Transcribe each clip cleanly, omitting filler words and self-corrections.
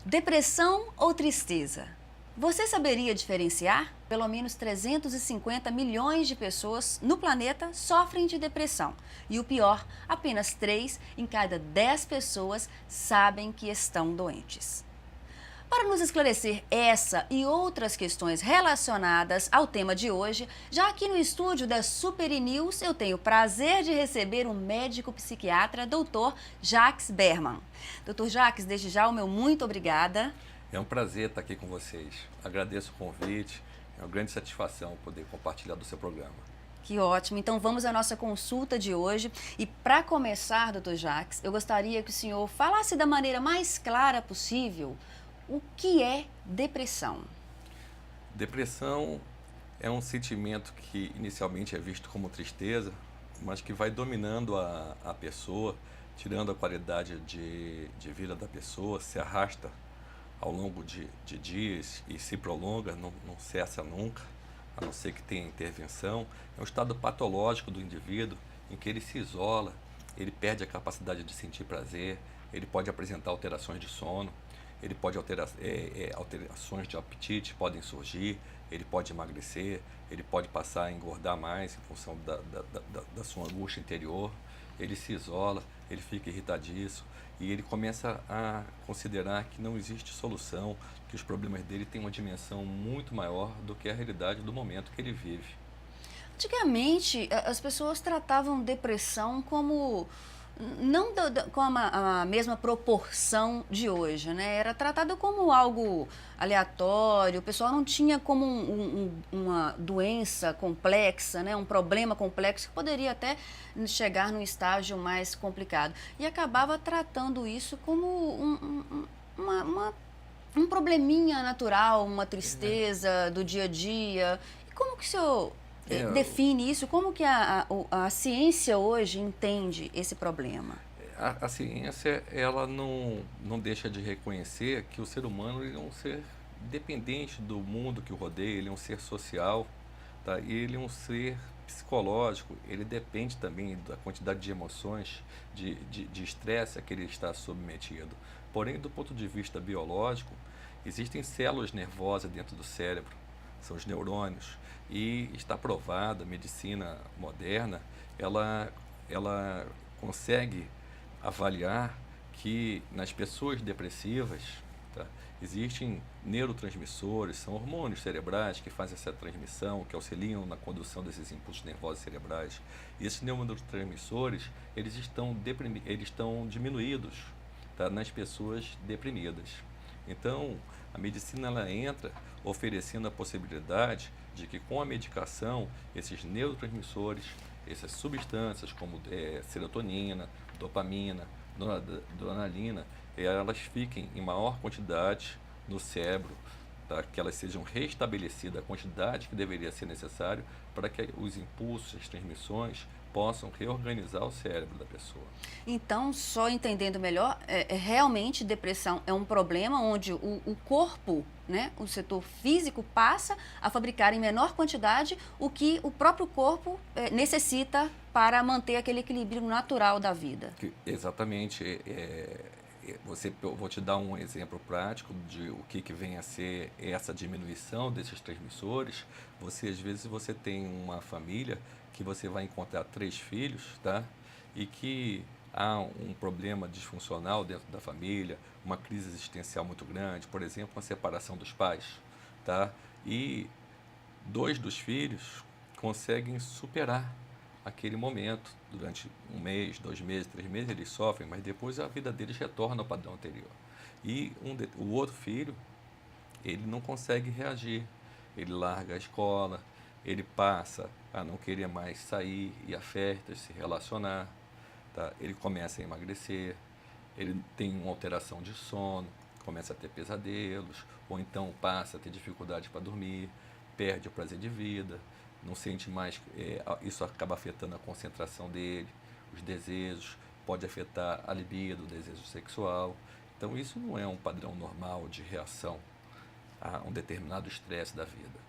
Depressão ou tristeza? Você saberia diferenciar? Pelo menos 350 milhões de pessoas no planeta sofrem de depressão. E o pior, apenas 3 em cada 10 pessoas sabem que estão doentes. Para nos esclarecer essa e outras questões relacionadas ao tema de hoje, já aqui no estúdio da Super News eu tenho o prazer de receber o médico psiquiatra Dr. Jacques Berman. Dr. Jacques, desde já o meu muito obrigada. É um prazer estar aqui com vocês. Agradeço o convite. É uma grande satisfação poder compartilhar do seu programa. Que ótimo. Então vamos à nossa consulta de hoje. E para começar, Dr. Jacques, eu gostaria que o senhor falasse da maneira mais clara possível o que é depressão. Depressão é um sentimento que inicialmente é visto como tristeza, mas que vai dominando a pessoa, tirando a qualidade de vida da pessoa, se arrasta ao longo de dias e se prolonga, não cessa nunca, a não ser que tenha intervenção. É um estado patológico do indivíduo em que ele se isola, ele perde a capacidade de sentir prazer, ele pode apresentar alterações de sono, ele pode alterações de apetite podem surgir, ele pode emagrecer, ele pode passar a engordar mais em função da sua angústia interior, ele se isola, ele fica irritadiço e ele começa a considerar que não existe solução, que os problemas dele têm uma dimensão muito maior do que a realidade do momento que ele vive. Antigamente, as pessoas tratavam depressão como não com a mesma proporção de hoje, né? Era tratado como algo aleatório, o pessoal não tinha como uma doença complexa, né? Um problema complexo que poderia até chegar num estágio mais complicado. E acabava tratando isso como um probleminha natural, uma tristeza do dia a dia. E como que o senhor É, define isso? Como que a ciência hoje entende esse problema? a ciência ela não deixa de reconhecer que o ser humano ele é um ser dependente do mundo que o rodeia, ele é um ser social, tá? E ele é um ser psicológico, ele depende também da quantidade de emoções, de estresse a que ele está submetido. Porém, do ponto de vista biológico, existem células nervosas dentro do cérebro, são os neurônios, e está provada, a medicina moderna, ela consegue avaliar que nas pessoas depressivas, tá, existem neurotransmissores, são hormônios cerebrais que fazem essa transmissão, que auxiliam na condução desses impulsos nervosos cerebrais. E esses neurotransmissores, eles estão diminuídos, tá, nas pessoas deprimidas. Então, a medicina ela entra oferecendo a possibilidade de que com a medicação, esses neurotransmissores, essas substâncias como serotonina, dopamina, adrenalina, elas fiquem em maior quantidade no cérebro, tá? Que elas sejam restabelecidas a quantidade que deveria ser necessário para que os impulsos, as transmissões possam reorganizar o cérebro da pessoa. Então, só entendendo melhor, realmente depressão é um problema onde o corpo, né, o setor físico passa a fabricar em menor quantidade o que o próprio corpo necessita para manter aquele equilíbrio natural da vida. Exatamente. Eu vou te dar um exemplo prático de o que vem a ser essa diminuição desses transmissores. Às vezes, você tem uma família que você vai encontrar 3 filhos, tá? E que há um problema disfuncional dentro da família, uma crise existencial muito grande, por exemplo, uma separação dos pais, tá? E 2 dos filhos conseguem superar aquele momento durante 1 mês, 2 meses, 3 meses, eles sofrem, mas depois a vida deles retorna ao padrão anterior. E o outro filho, ele não consegue reagir, ele larga a escola, ele passa a não querer mais sair, ir a festas, se relacionar, tá? Ele começa a emagrecer, ele tem uma alteração de sono, começa a ter pesadelos, ou então passa a ter dificuldade para dormir, perde o prazer de vida, não sente mais, isso acaba afetando a concentração dele, os desejos, pode afetar a libido, o desejo sexual. Então isso não é um padrão normal de reação a um determinado estresse da vida.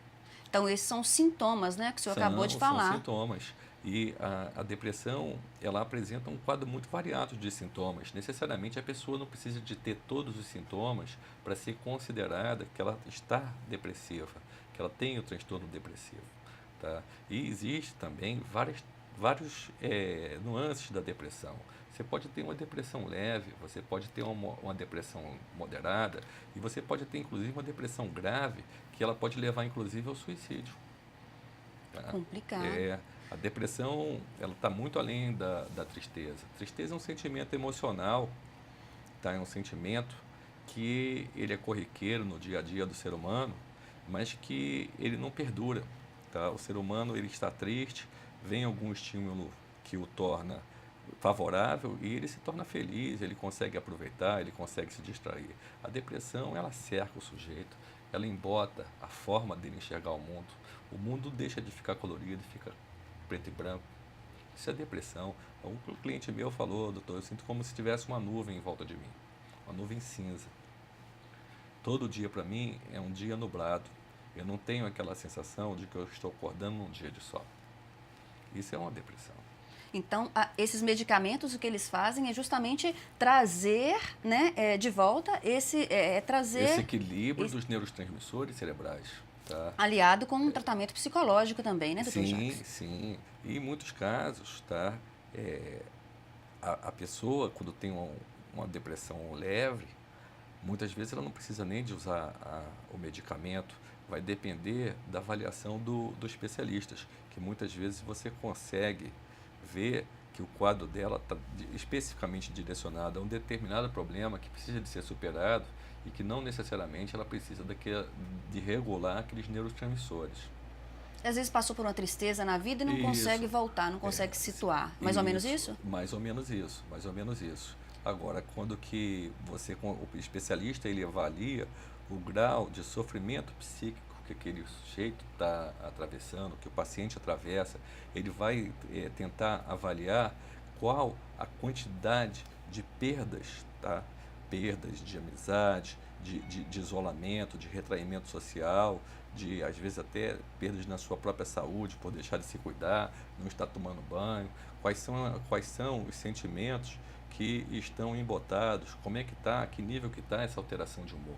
Então, esses são sintomas, né, que o senhor acabou de São falar. sintomas. E a depressão, ela apresenta um quadro muito variado de sintomas. Necessariamente a pessoa não precisa de ter todos os sintomas para ser considerada que ela está depressiva, que ela tem o transtorno depressivo. Tá? E existe também vários nuances da depressão. Você pode ter uma depressão leve, você pode ter uma depressão moderada e você pode ter inclusive uma depressão grave que ela pode levar inclusive ao suicídio. Tá? Complicado. A depressão, ela está muito além da tristeza. Tristeza é um sentimento emocional, tá? É um sentimento que ele é corriqueiro no dia a dia do ser humano, mas que ele não perdura. Tá? O ser humano ele está triste, vem algum estímulo que o torna favorável e ele se torna feliz, ele consegue aproveitar, ele consegue se distrair. A depressão, ela cerca o sujeito, ela embota a forma dele enxergar o mundo. O mundo deixa de ficar colorido, fica preto e branco. Isso é depressão. Um cliente meu falou: doutor, eu sinto como se tivesse uma nuvem em volta de mim, uma nuvem cinza. Todo dia para mim é um dia nublado. Eu não tenho aquela sensação de que eu estou acordando num dia de sol. Isso é uma depressão. Então, esses medicamentos, o que eles fazem é justamente trazer, né, de volta trazer esse equilíbrio dos neurotransmissores cerebrais. Tá? Aliado com um tratamento psicológico também, né, doutor Sim, Jacques? sim. E em muitos casos, tá? A pessoa, quando tem uma depressão leve, muitas vezes ela não precisa nem de usar o medicamento, vai depender da avaliação do especialistas, que muitas vezes você consegue ver que o quadro dela está especificamente direcionado a um determinado problema que precisa de ser superado e que não necessariamente ela precisa de regular aqueles neurotransmissores. Às vezes passou por uma tristeza na vida e não consegue voltar, não consegue se situar. Mais ou menos isso? Mais ou menos isso, mais ou menos isso. Agora, quando que o especialista ele avalia o grau de sofrimento psíquico que aquele sujeito está atravessando, que o paciente atravessa, ele vai tentar avaliar qual a quantidade de perdas, tá? Perdas de amizade, de isolamento, de retraimento social, às vezes até perdas na sua própria saúde por deixar de se cuidar, não estar tomando banho, quais são os sentimentos que estão embotados, como é que está, que nível que está essa alteração de humor.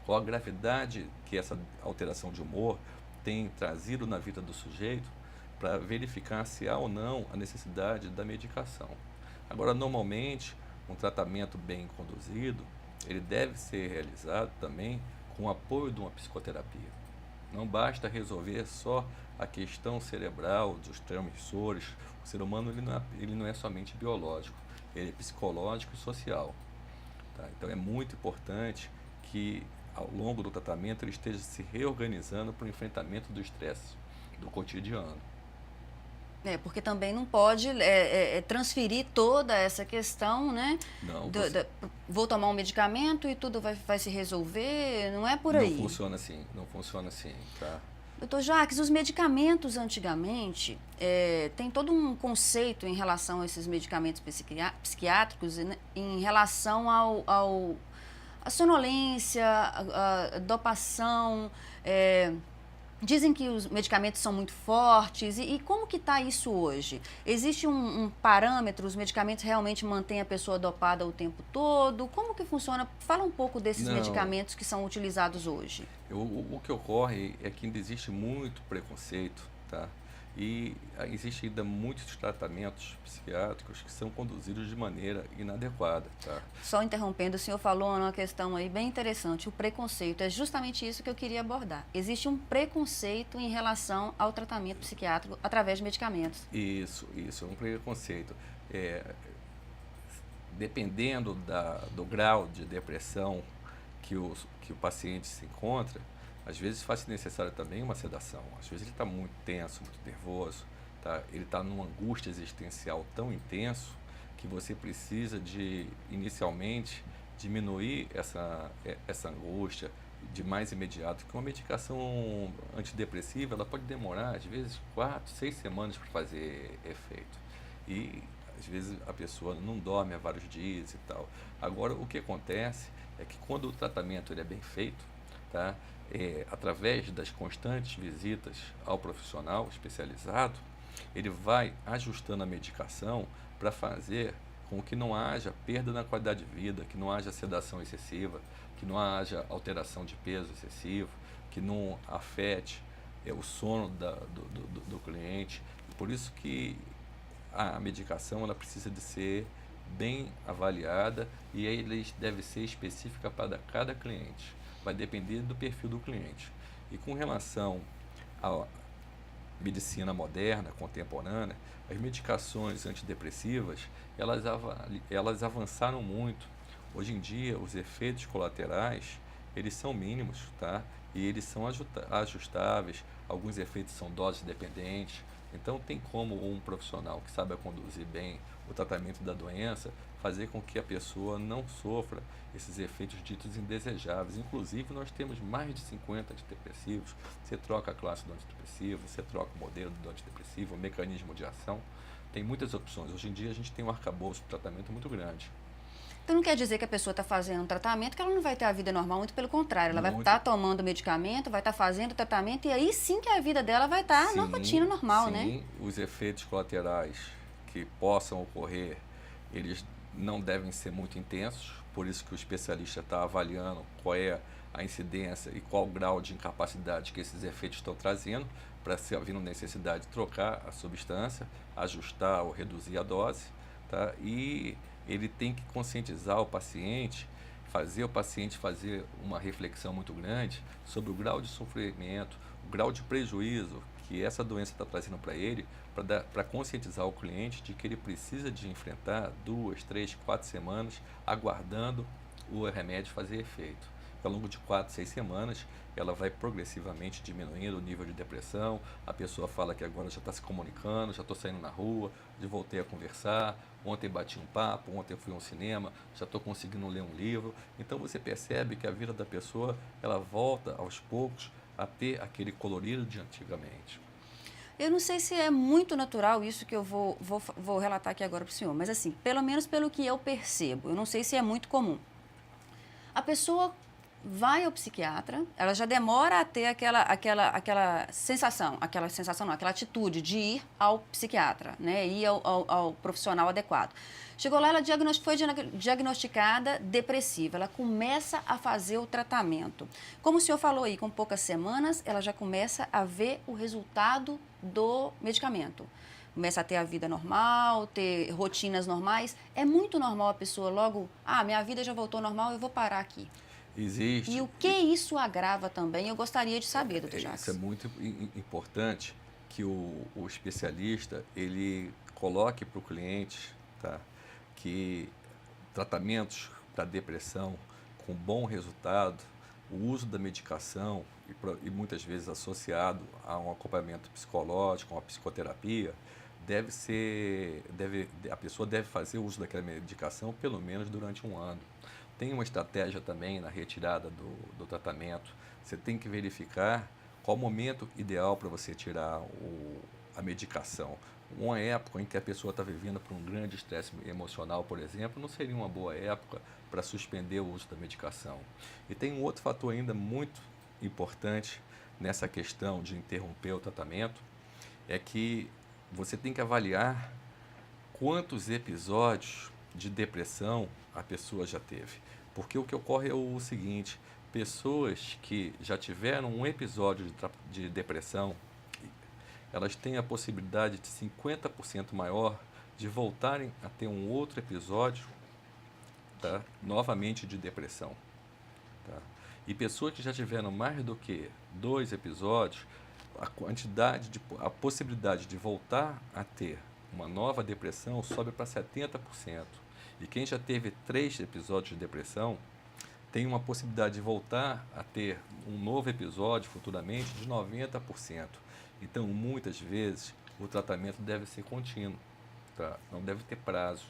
Qual a gravidade que essa alteração de humor tem trazido na vida do sujeito para verificar se há ou não a necessidade da medicação. Agora, normalmente, um tratamento bem conduzido, ele deve ser realizado também com o apoio de uma psicoterapia. Não basta resolver só a questão cerebral dos transmissores. O ser humano ele não é somente biológico, ele é psicológico e social. Tá? Então, é muito importante que ao longo do tratamento ele esteja se reorganizando para o enfrentamento do estresse do cotidiano. Porque também não pode transferir toda essa questão, né? Não, vou tomar um medicamento e tudo vai se resolver, não é por aí. Não funciona assim, não funciona assim, tá? Doutor Jacques, os medicamentos antigamente, tem todo um conceito em relação a esses medicamentos psiquiátricos, né, em relação a sonolência, a dopação, dizem que os medicamentos são muito fortes. E como que está isso hoje? Existe um parâmetro, os medicamentos realmente mantêm a pessoa dopada o tempo todo? Como que funciona? Fala um pouco desses medicamentos que são utilizados hoje. O que ocorre é que ainda existe muito preconceito, tá? E existe ainda muitos tratamentos psiquiátricos que são conduzidos de maneira inadequada, tá? Só interrompendo, o senhor falou uma questão aí bem interessante, o preconceito. É justamente isso que eu queria abordar. Existe um preconceito em relação ao tratamento psiquiátrico através de medicamentos. Isso, é um preconceito. Dependendo do grau de depressão que o paciente se encontra, às vezes faz-se necessário também uma sedação. Às vezes ele está muito tenso, muito nervoso, tá? Ele está numa angústia existencial tão intenso que você precisa inicialmente, diminuir essa angústia de mais imediato, que uma medicação antidepressiva ela pode demorar, às vezes, 4, 6 semanas para fazer efeito. E, às vezes, a pessoa não dorme há vários dias e tal. Agora, o que acontece é que quando o tratamento ele é bem feito, tá? Através das constantes visitas ao profissional especializado, ele vai ajustando a medicação para fazer com que não haja perda na qualidade de vida, que não haja sedação excessiva, que não haja alteração de peso excessivo, que não afete o sono do cliente. Por isso que a medicação ela precisa de ser bem avaliada e ela deve ser específica para cada cliente. Vai depender do perfil do cliente. E com relação à medicina moderna, contemporânea, as medicações antidepressivas, elas avançaram muito. Hoje em dia, os efeitos colaterais, eles são mínimos, tá? E eles são ajustáveis, alguns efeitos são doses dependentes. Então, tem como um profissional que saiba conduzir bem o tratamento da doença, fazer com que a pessoa não sofra esses efeitos ditos indesejáveis. Inclusive, nós temos mais de 50 antidepressivos. Você troca a classe do antidepressivo, você troca o modelo do antidepressivo, o mecanismo de ação. Tem muitas opções. Hoje em dia, a gente tem um arcabouço de tratamento muito grande. Então não quer dizer que a pessoa está fazendo um tratamento que ela não vai ter a vida normal, muito pelo contrário, ela vai Muito. estar tomando medicamento, vai estar fazendo o tratamento e aí sim que a vida dela vai estar na rotina normal, né? Sim, os efeitos colaterais que possam ocorrer, eles não devem ser muito intensos, por isso que o especialista está avaliando qual é a incidência e qual o grau de incapacidade que esses efeitos estão trazendo, para se havendo necessidade de trocar a substância, ajustar ou reduzir a dose, tá? E ele tem que conscientizar o paciente, fazer o paciente fazer uma reflexão muito grande sobre o grau de sofrimento, o grau de prejuízo que essa doença está trazendo para ele, para conscientizar o cliente de que ele precisa de enfrentar 2, 3, 4 semanas aguardando o remédio fazer efeito. Ao longo de 4, 6 semanas, ela vai progressivamente diminuindo o nível de depressão, a pessoa fala que agora já está se comunicando, já estou saindo na rua, já voltei a conversar, ontem bati um papo, ontem fui ao cinema, já estou conseguindo ler um livro. Então você percebe que a vida da pessoa, ela volta aos poucos a ter aquele colorido de antigamente. Eu não sei se é muito natural isso que eu vou relatar aqui agora para o senhor, mas assim, pelo menos pelo que eu percebo, eu não sei se é muito comum. A pessoa vai ao psiquiatra, ela já demora a ter aquela sensação não, aquela atitude de ir ao psiquiatra, né, ir ao profissional adequado. Chegou lá, ela foi diagnosticada depressiva, ela começa a fazer o tratamento. Como o senhor falou aí, com poucas semanas, ela já começa a ver o resultado do medicamento. Começa a ter a vida normal, ter rotinas normais. É muito normal a pessoa logo, minha vida já voltou ao normal, eu vou parar aqui. Existe. E o que isso agrava também, eu gostaria de saber, doutor Jacques. Isso é muito importante que o especialista, ele coloque para o cliente, tá, que tratamentos para depressão com bom resultado, o uso da medicação e muitas vezes associado a um acompanhamento psicológico, uma psicoterapia, a pessoa deve fazer o uso daquela medicação pelo menos durante um ano. Tem uma estratégia também na retirada do tratamento. Você tem que verificar qual o momento ideal para você tirar a medicação. Uma época em que a pessoa está vivendo por um grande estresse emocional, por exemplo, não seria uma boa época para suspender o uso da medicação. E tem um outro fator ainda muito importante nessa questão de interromper o tratamento, é que você tem que avaliar quantos episódios de depressão a pessoa já teve. Porque o que ocorre é o seguinte, pessoas que já tiveram um episódio de depressão, elas têm a possibilidade de 50% maior de voltarem a ter um outro episódio, tá, novamente de depressão. Tá? E pessoas que já tiveram mais do que 2 episódios, a possibilidade de voltar a ter uma nova depressão sobe para 70%. E quem já teve 3 episódios de depressão tem uma possibilidade de voltar a ter um novo episódio futuramente de 90%. Então, muitas vezes, o tratamento deve ser contínuo, tá? Não deve ter prazo.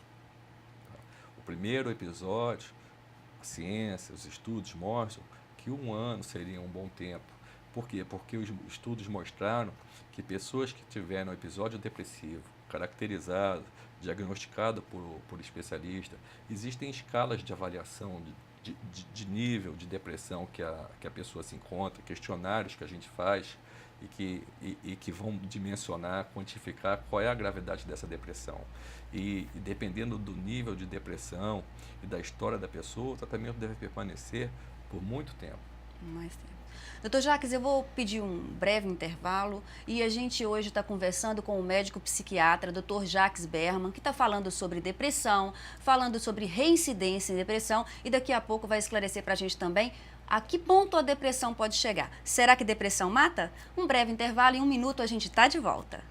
Tá? O primeiro episódio, a ciência, os estudos mostram que 1 ano seria um bom tempo. Por quê? Porque os estudos mostraram que pessoas que tiveram episódio depressivo, caracterizado, diagnosticado por especialista, existem escalas de avaliação de nível de depressão que a pessoa se encontra, questionários que a gente faz, e que vão dimensionar, quantificar qual é a gravidade dessa depressão. E dependendo do nível de depressão e da história da pessoa, o tratamento deve permanecer por muito tempo. Mais tempo. Doutor Jacques, eu vou pedir um breve intervalo e a gente hoje está conversando com o médico psiquiatra, Dr. Jacques Berman, que está falando sobre depressão, falando sobre reincidência em depressão e daqui a pouco vai esclarecer para a gente também a que ponto a depressão pode chegar. Será que depressão mata? Um breve intervalo, em 1 minuto a gente está de volta.